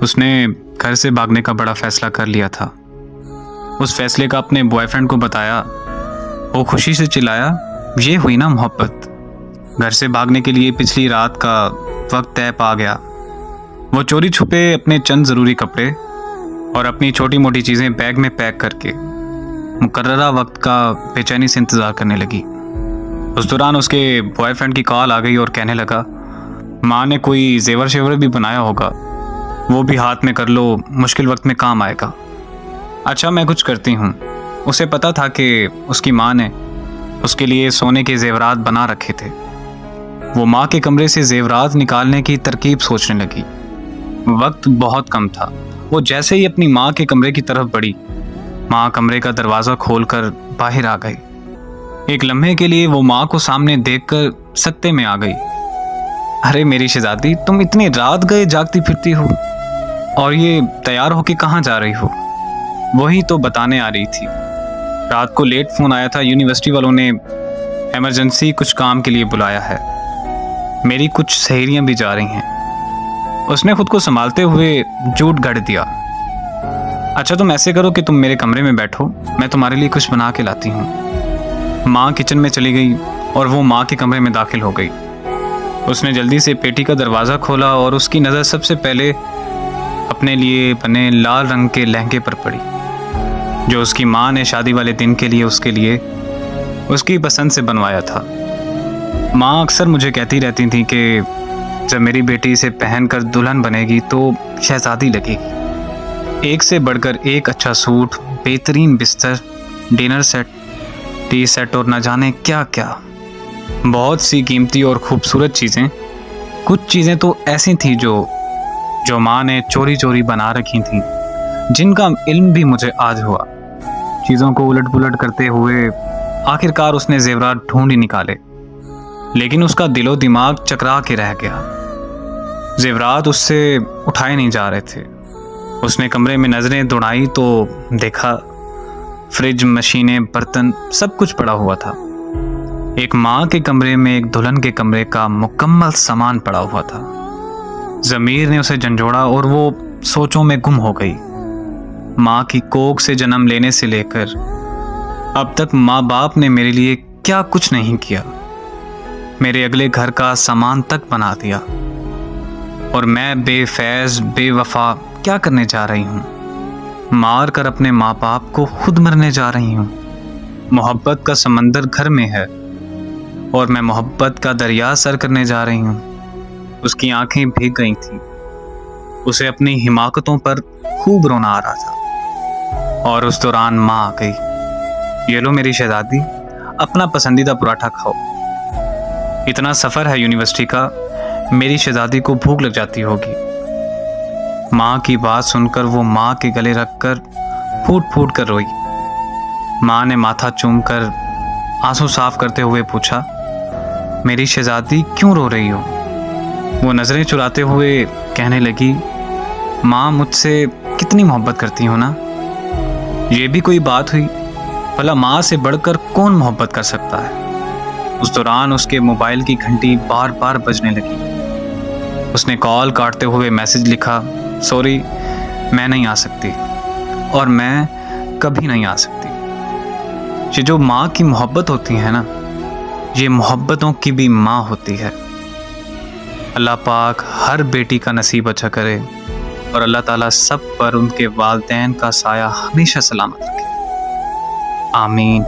उसने घर से भागने का बड़ा फैसला कर लिया था। उस फैसले का अपने बॉयफ्रेंड को बताया। वो खुशी से चिल्लाया, ये हुई ना मोहब्बत। घर से भागने के लिए पिछली रात का वक्त तय पा गया। वो चोरी छुपे अपने चंद ज़रूरी कपड़े और अपनी छोटी मोटी चीज़ें बैग में पैक करके मुकर्ररा वक्त का बेचैनी से इंतज़ार करने लगी। उस दौरान उसके बॉयफ्रेंड की कॉल आ गई और कहने लगा, माँ ने कोई जेवर शेवर भी बनाया होगा, वो भी हाथ में कर लो, मुश्किल वक्त में काम आएगा। अच्छा, मैं कुछ करती हूँ। उसे पता था कि उसकी माँ ने उसके लिए सोने के जेवरात बना रखे थे। वो माँ के कमरे से जेवरात निकालने की तरकीब सोचने लगी। वक्त बहुत कम था। वो जैसे ही अपनी माँ के कमरे की तरफ बढ़ी, माँ कमरे का दरवाज़ा खोलकर बाहर आ गई। एक लम्हे के लिए वो माँ को सामने देखकर सकते में आ गई। अरे मेरी शहजादी, तुम इतनी रात गए जागती फिरती हो और ये तैयार होके कहाँ जा रही हो? वही तो बताने आ रही थी। रात को लेट फ़ोन आया था, यूनिवर्सिटी वालों ने इमरजेंसी कुछ काम के लिए बुलाया है। मेरी कुछ सहेलियाँ भी जा रही हैं। उसने खुद को संभालते हुए झूठ गढ़ दिया। अच्छा, तुम ऐसे करो कि तुम मेरे कमरे में बैठो, मैं तुम्हारे लिए कुछ बना के लाती हूँ। माँ किचन में चली गई और वो माँ के कमरे में दाखिल हो गई। उसने जल्दी से पेटी का दरवाज़ा खोला और उसकी नज़र सबसे पहले अपने लिए बने लाल रंग के लहंगे पर पड़ी, जो उसकी माँ ने शादी वाले दिन के लिए उसके लिए उसकी पसंद से बनवाया था। माँ अक्सर मुझे कहती रहती थी कि जब मेरी बेटी इसे पहनकर दुल्हन बनेगी तो शहजादी लगेगी। एक से बढ़कर एक अच्छा सूट, बेहतरीन बिस्तर, डिनर सेट, टी सेट और न जाने क्या क्या, बहुत सी कीमती और खूबसूरत चीज़ें। कुछ चीज़ें तो ऐसी थी जो माँ ने चोरी चोरी बना रखी थी, जिनका इल्म भी मुझे आज हुआ। चीज़ों को उलट पुलट करते हुए आखिरकार उसने जेवरात ढूंढ ही निकाले, लेकिन उसका दिलो दिमाग चकरा के रह गया। जेवरात उससे उठाए नहीं जा रहे थे। उसने कमरे में नज़रें दौड़ाई तो देखा फ्रिज, मशीनें, बर्तन सब कुछ पड़ा हुआ था। एक माँ के कमरे में एक दुल्हन के कमरे का मुकम्मल सामान पड़ा हुआ था। ज़मीर ने उसे झंझोड़ा और वो सोचों में गुम हो गई। माँ की कोख से जन्म लेने से लेकर अब तक माँ बाप ने मेरे लिए क्या कुछ नहीं किया। मेरे अगले घर का सामान तक बना दिया और मैं बेफैज़ बेवफा क्या करने जा रही हूँ? मार कर अपने माँ बाप को खुद मरने जा रही हूँ। मोहब्बत का समंदर घर में है और मैं मोहब्बत का दरिया सर करने जा रही हूँ। उसकी आंखें भीग गई थीं। उसे अपनी हिमाकतों पर खूब रोना आ रहा था और उस दौरान माँ आ गई। ये लो मेरी शहजादी, अपना पसंदीदा पराठा खाओ। इतना सफ़र है यूनिवर्सिटी का, मेरी शहजादी को भूख लग जाती होगी। माँ की बात सुनकर वो माँ के गले रखकर फूट फूट कर रोई। माँ ने माथा चूमकर आंसू साफ करते हुए पूछा, मेरी शहजादी क्यों रो रही हो? वो नज़रें चुराते हुए कहने लगी, माँ मुझसे कितनी मोहब्बत करती हो ना। ये भी कोई बात हुई? भला माँ से बढ़कर कौन मोहब्बत कर सकता है? उस दौरान उसके मोबाइल की घंटी बार बार बजने लगी। उसने कॉल काटते हुए मैसेज लिखा, सॉरी मैं नहीं आ सकती और मैं कभी नहीं आ सकती। ये जो माँ की मोहब्बत होती है ना, ये मोहब्बतों की भी माँ होती है। अल्लाह पाक हर बेटी का नसीब अच्छा करे और अल्लाह ताला सब पर उनके वालिदैन का साया हमेशा सलामत रखे। आमीन।